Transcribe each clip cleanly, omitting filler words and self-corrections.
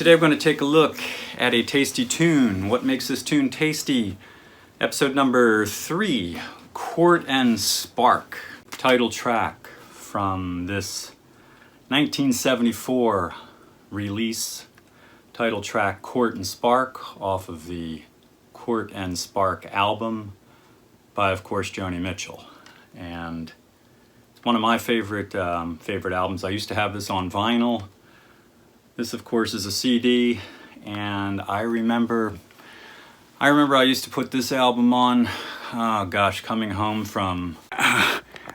Today we're going to take a look at a tasty tune. What makes this tune tasty? Episode number 3, Court and Spark. Title track from this 1974 release. Title track Court and Spark off of the Court and Spark album by, of course, Joni Mitchell. And it's one of my favorite albums. I used to have this on vinyl. This, of course, is a CD, and I remember I used to put this album on, oh gosh, coming home from...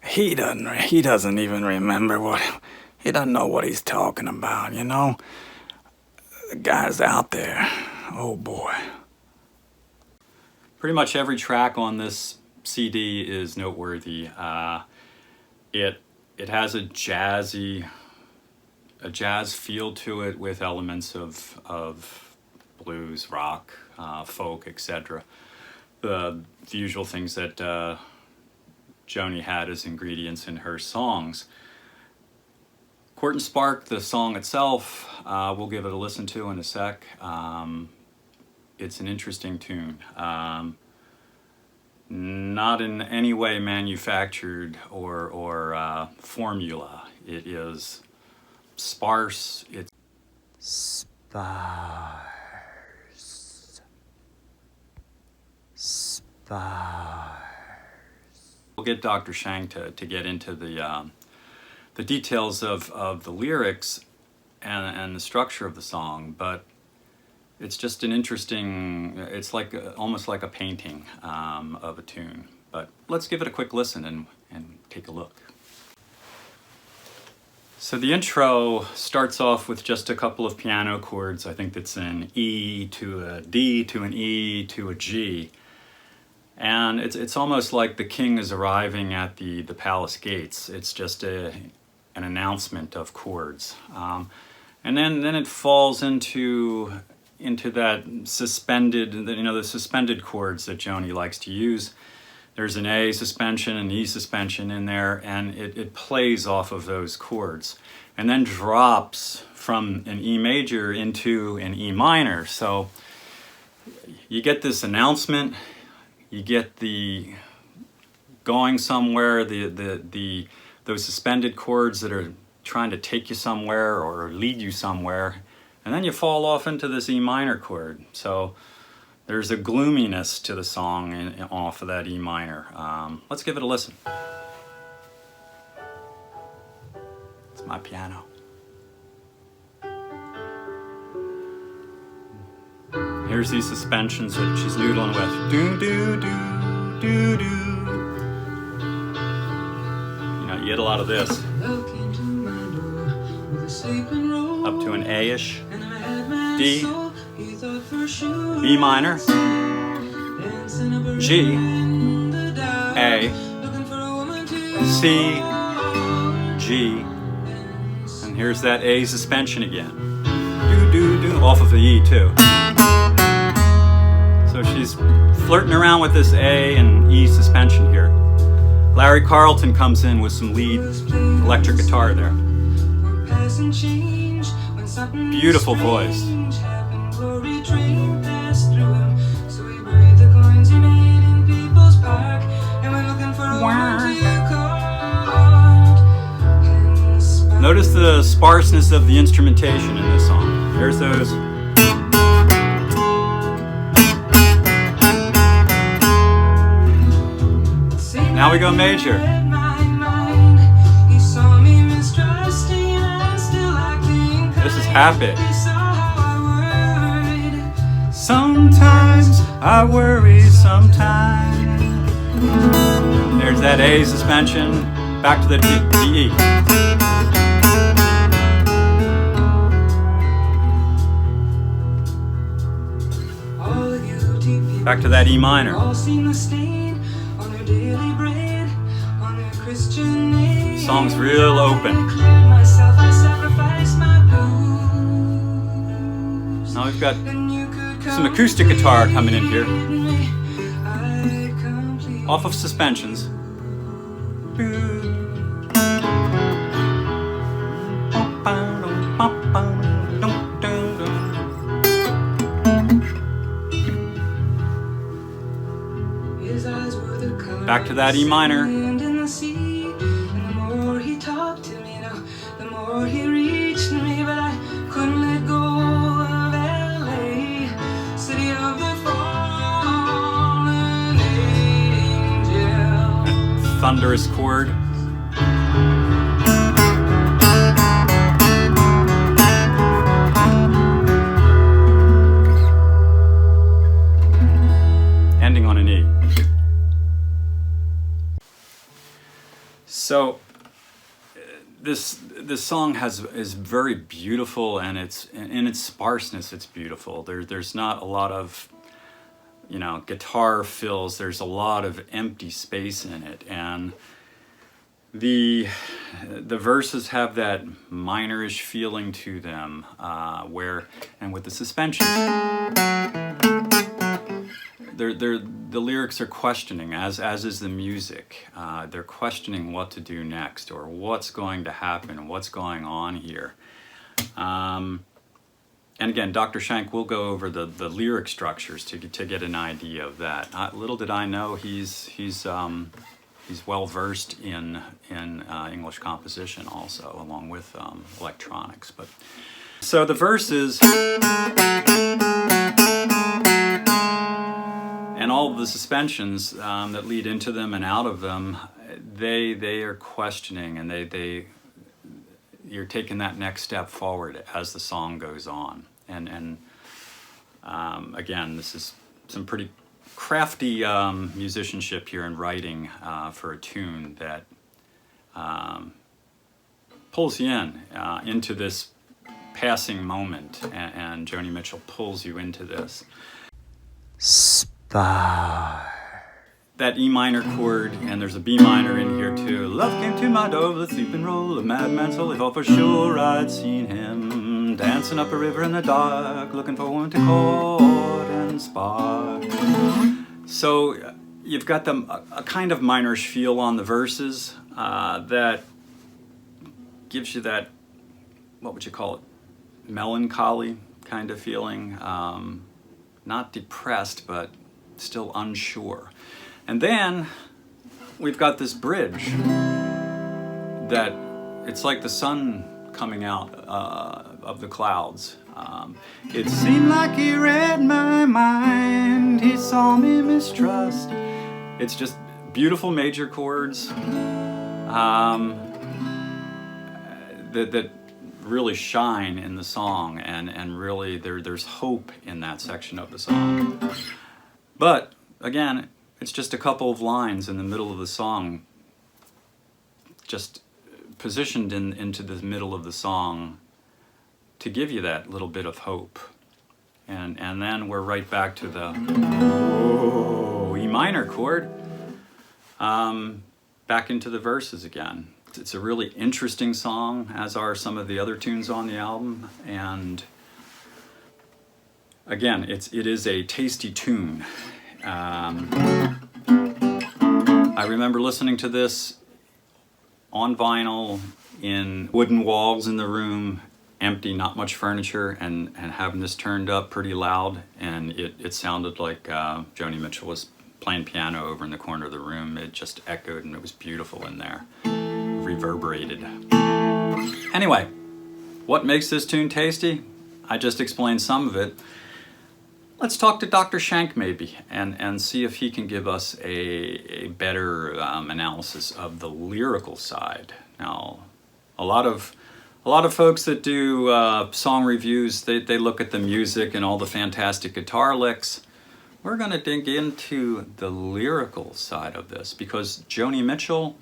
He doesn't even remember he doesn't know what he's talking about, you know? The guy's out there, oh boy. Pretty much every track on this CD is noteworthy. It has a jazz feel to it with elements of blues, rock, folk, etc. The usual things that Joni had as ingredients in her songs. Court and Spark, the song itself, we'll give it a listen to in a sec. It's an interesting tune. Not in any way manufactured or formula. It is sparse. It's sparse. We'll get Dr. Shang to get into the details of the lyrics and the structure of the song, but it's just an interesting, it's like almost like a painting of a tune. But let's give it a quick listen and take a look. So the intro starts off with just a couple of piano chords. I think that's an E to a D to an E to a G. And it's almost like the king is arriving at the palace gates. It's just an announcement of chords. And then it falls into that suspended, the suspended chords that Joni likes to use. There's an A suspension, an E suspension in there, and it plays off of those chords. And then drops from an E major into an E minor. So you get this announcement, you get the going somewhere, those suspended chords that are trying to take you somewhere or lead you somewhere, and then you fall off into this E minor chord. So there's a gloominess to the song off of that E minor. Let's give it a listen. It's my piano. Here's these suspensions that she's noodling with. Do, do, do, do, do. You get a lot of this. Up to an A-ish. D. B minor, G, A, C, G, and here's that A suspension again. Do, do, do, off of the E too. So she's flirting around with this A and E suspension here. Larry Carlton comes in with some lead electric guitar there. Beautiful voice. Notice the sparseness of the instrumentation in this song. There's those. Now we go major. This is happy. Sometimes I worry, sometimes. There's that A suspension. Back to the D, E. Back to that E minor. Song's real open. Now we've got some acoustic guitar coming in here. Off of suspensions. Back to that E minor. And in the sea, and the more he talked to me, the more he reached me, but I couldn't let go of LA, city of the fallen angel. Thunderous chord. Ending on an E. So this song is very beautiful, and it's in its sparseness. It's beautiful. There's not a lot of guitar fills. There's a lot of empty space in it, and the verses have that minorish feeling to them, and with the suspension. The lyrics are questioning, as is the music. They're questioning what to do next, or what's going to happen, what's going on here. And again, Dr. Shank will go over the lyric structures to get an idea of that. Little did I know he's well versed in English composition also, along with electronics. But so the verses. And all of the suspensions that lead into them and out of them, they are questioning, and you're taking that next step forward as the song goes on. And again, this is some pretty crafty musicianship here in writing for a tune that pulls you into this passing moment, and Joni Mitchell pulls you into this. That E minor chord, and there's a B minor in here too. Love came to my door with a sleeping roll, a madman so I thought for sure I'd seen him dancing up a river in the dark, looking for one to court and spark. So you've got a kind of minorish feel on the verses that gives you that, what would you call it, melancholy kind of feeling. Not depressed, but still unsure. And then we've got this bridge that it's like the sun coming out of the clouds. It seemed like he read my mind, he saw me mistrust. It's just beautiful major chords that really shine in the song, and really there's hope in that section of the song. But again, it's just a couple of lines in the middle of the song, just positioned into the middle of the song to give you that little bit of hope. And then we're right back to the E minor chord, back into the verses again. It's a really interesting song, as are some of the other tunes on the album, and again, it is a tasty tune. I remember listening to this on vinyl in wooden walls in the room, empty, not much furniture, and having this turned up pretty loud, and it sounded like Joni Mitchell was playing piano over in the corner of the room. It just echoed, and it was beautiful in there. Reverberated. Anyway, what makes this tune tasty? I just explained some of it. Let's talk to Dr. Shank maybe, and see if he can give us a better analysis of the lyrical side. Now, a lot of folks that do song reviews, they look at the music and all the fantastic guitar licks. We're going to dig into the lyrical side of this, because Joni Mitchell,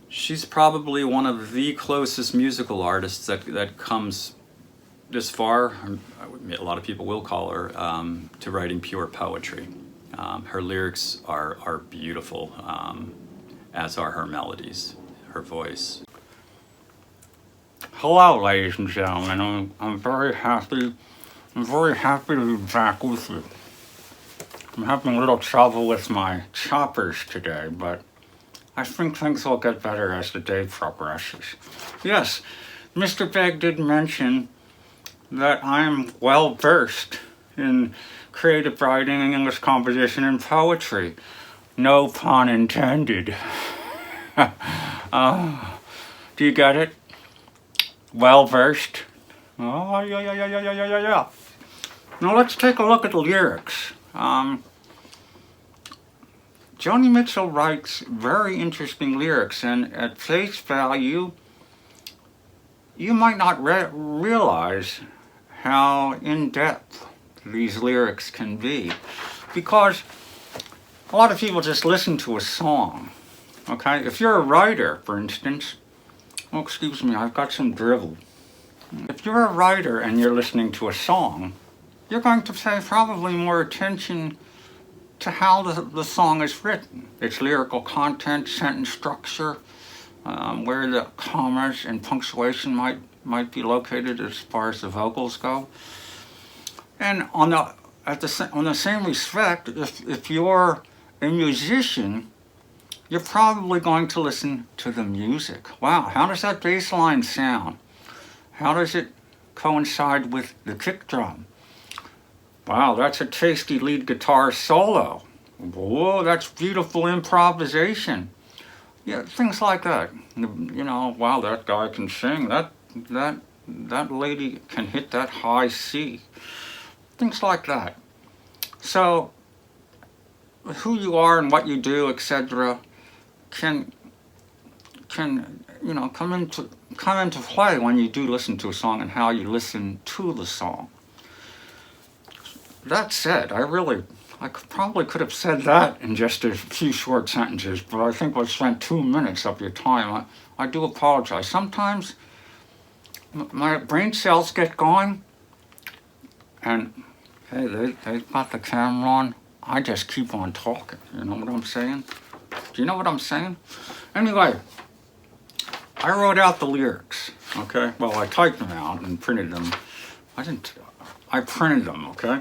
she's probably one of the closest musical artists that comes this far. A lot of people will call her to writing pure poetry. Her lyrics are beautiful, as are her melodies, her voice. Hello, ladies and gentlemen. I'm very happy. I'm very happy to be back with you. I'm having a little trouble with my choppers today, but I think things will get better as the day progresses. Yes, Mr. Begg did mention that I'm well versed in creative writing and English composition and poetry. No pun intended. Do you get it? Well versed? Oh, yeah. Now let's take a look at the lyrics. Joni Mitchell writes very interesting lyrics, and at face value, you might not realize how in-depth these lyrics can be, because a lot of people just listen to a song, okay? If you're a writer, for instance, oh, excuse me, I've got some drivel. If you're a writer and you're listening to a song, you're going to pay probably more attention to how the song is written, its lyrical content, sentence structure, where the commas and punctuation might be located as far as the vocals go. And on the same respect, if you're a musician, you're probably going to listen to the music. Wow, how does that bass line sound? How does it coincide with the kick drum? Wow, that's a tasty lead guitar solo. Whoa, that's beautiful improvisation. Yeah, things like that. You know, wow, that guy can sing. That lady can hit that high C. Things like that. So, who you are and what you do, etc., can you know come into play when you do listen to a song and how you listen to the song. That said, I probably could have said that in just a few short sentences, but I think we've spent 2 minutes of your time. I do apologize. Sometimes my brain cells get going, and hey, they've got the camera on. I just keep on talking. You know what I'm saying? Do you know what I'm saying? Anyway, I wrote out the lyrics, okay? Well, I typed them out and printed them. I printed them, okay?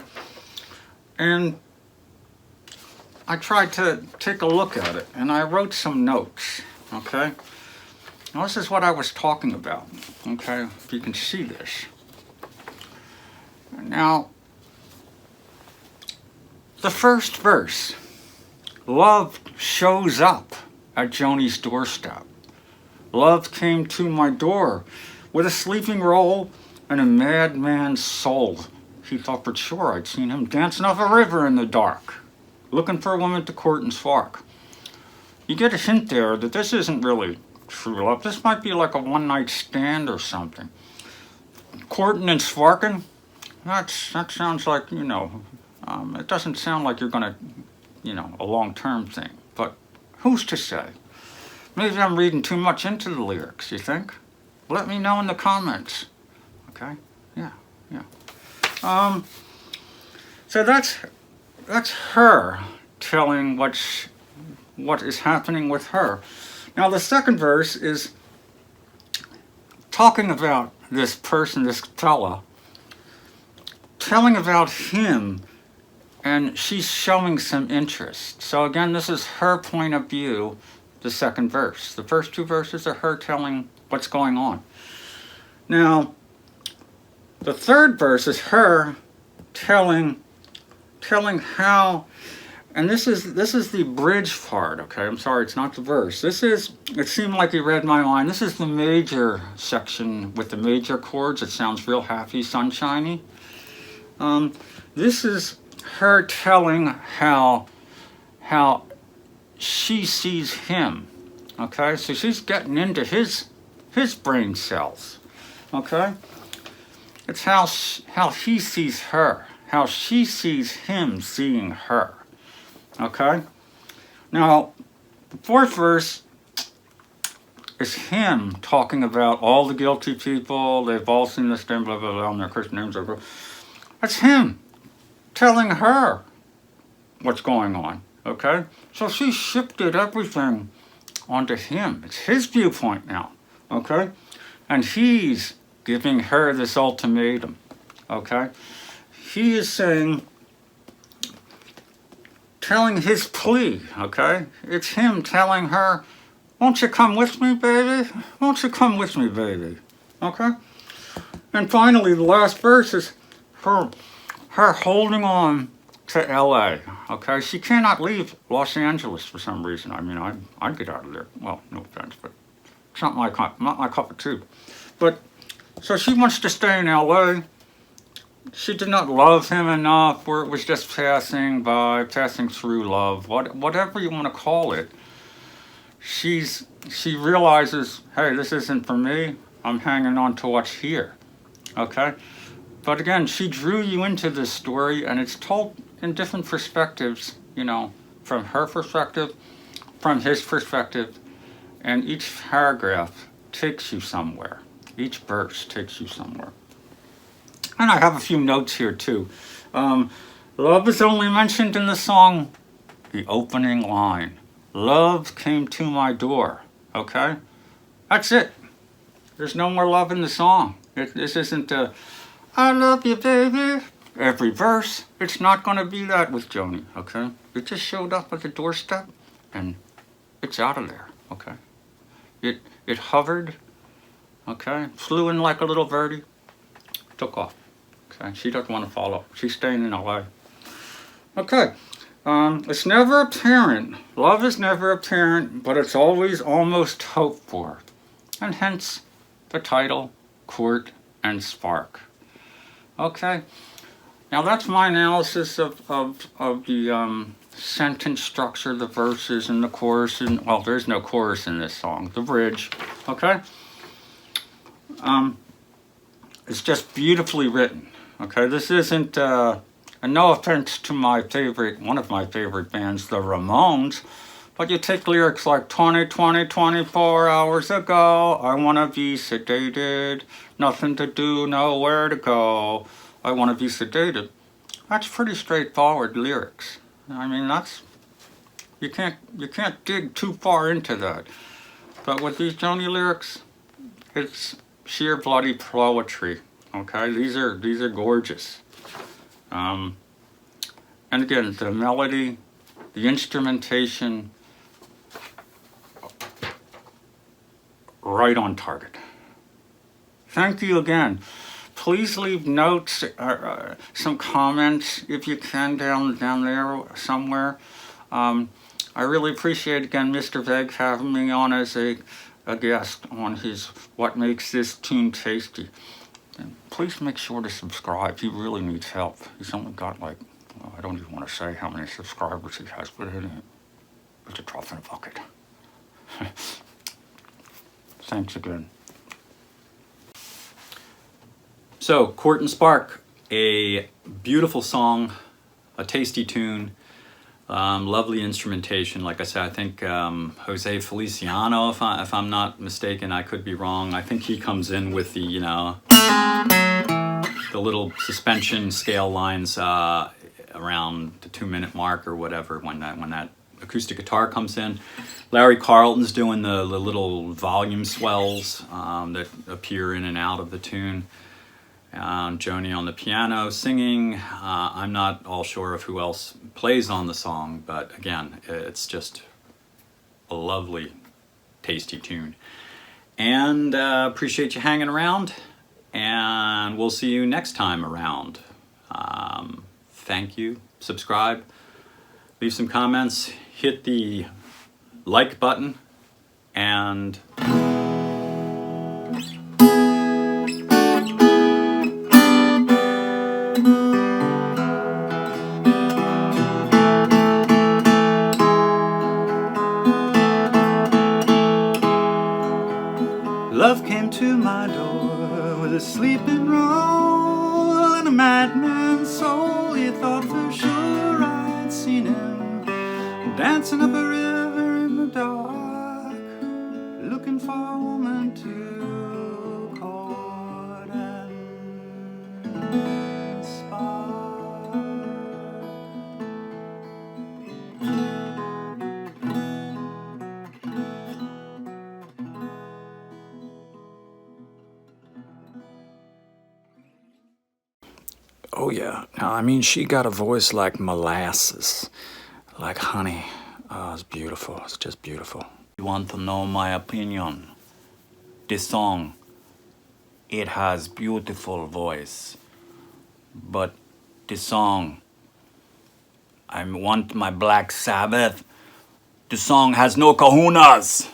And I tried to take a look at it, and I wrote some notes, okay? Now, this is what I was talking about, okay? If you can see this. Now, the first verse, love shows up at Joni's doorstep. Love came to my door with a sleeping roll and a madman's soul. He thought for sure I'd seen him dancing off a river in the dark, looking for a woman to court and spark. You get a hint there that this isn't really true love. This might be like a one-night stand or something. Courting and sparking, that sounds like, you know, it doesn't sound like you're gonna, you know, a long-term thing. But who's to say? Maybe I'm reading too much into the lyrics, you think? Let me know in the comments. Okay? Yeah. So that's her telling what is happening with her. Now the second verse is talking about this person, this fella, telling about him, and she's showing some interest. So again, this is her point of view, the second verse. The first two verses are her telling what's going on. Now, the third verse is her telling how, and this is the bridge part, okay? I'm sorry, it's not the verse. It seemed like you read my mind. This is the major section with the major chords. It sounds real happy, sunshiny. This is her telling how she sees him, okay? So she's getting into his brain cells, okay? It's how he sees her, how she sees him seeing her, okay? Now, the fourth verse is him talking about all the guilty people. They've all seen this thing, blah, blah, blah, and their Christian names are. That's him telling her what's going on, okay? So she shifted everything onto him. It's his viewpoint now, okay? And he's giving her this ultimatum, okay? He is telling his plea, okay? It's him telling her, won't you come with me, baby? Won't you come with me, baby? Okay? And finally, the last verse is her holding on to L.A., Okay, she cannot leave Los Angeles for some reason. I mean, I'd get out of there. Well, no offense, but it's not my cup of tea. But so she wants to stay in LA. She did not love him enough, or it was just passing through love, whatever you want to call it. She realizes, hey, this isn't for me. I'm hanging on to what's here. Okay? But again, she drew you into this story, and it's told in different perspectives, you know, from her perspective, from his perspective, and each paragraph takes you somewhere. Each verse takes you somewhere. And I have a few notes here too. Love is only mentioned in the song, the opening line. Love came to my door. Okay? That's it. There's no more love in the song. This isn't I love you, baby. Every verse. It's not going to be that with Joni. Okay? It just showed up at the doorstep and it's out of there. Okay? It hovered. Okay? Flew in like a little birdie. Took off. Okay? She doesn't want to follow. She's staying in LA. Okay. It's never apparent. Love is never apparent, but it's always almost hoped for. And hence the title, Court and Spark. Okay. Now that's my analysis of the sentence structure, the verses and the chorus. And, well, there's no chorus in this song. The bridge. Okay. It's just beautifully written. Okay. This isn't... and no offense to one of my favorite bands, the Ramones, but you take lyrics like 24 hours ago, I want to be sedated, nothing to do, nowhere to go, I want to be sedated. That's pretty straightforward lyrics. I mean, you can't dig too far into that. But with these Joni lyrics, it's sheer bloody poetry. Okay, these are gorgeous. And again, the melody, the instrumentation, right on target. Thank you again. Please leave notes, some comments if you can down there somewhere. I really appreciate again Mr. Veg having me on as a guest on his What Makes This Tune Tasty. And please make sure to subscribe. He really needs help. He's only got like, well, I don't even want to say how many subscribers he has, but it's a drop in a bucket. Thanks again. So, Court and Spark, a beautiful song, a tasty tune, lovely instrumentation. Like I said, I think Jose Feliciano, if I'm not mistaken, I could be wrong. I think he comes in with the, you know, the little suspension scale lines around the 2-minute mark or whatever when that acoustic guitar comes in. Larry Carlton's doing the little volume swells that appear in and out of the tune. Joni on the piano singing. I'm not all sure of who else plays on the song, but again, it's just a lovely, tasty tune. And appreciate you hanging around, and we'll see you next time around. Thank you. Subscribe. Leave some comments. Hit the like button, and love came to my door with a sleeping roll and a madman's soul. He thought for sure I'd seen him dancing up a river in the dark, looking for a woman to court and spark. Oh yeah, now I mean she got a voice like molasses, like honey. Oh, it's beautiful, it's just beautiful. you want to know my opinion? This song, it has beautiful voice, but this song I want my Black Sabbath. The song has no kahunas.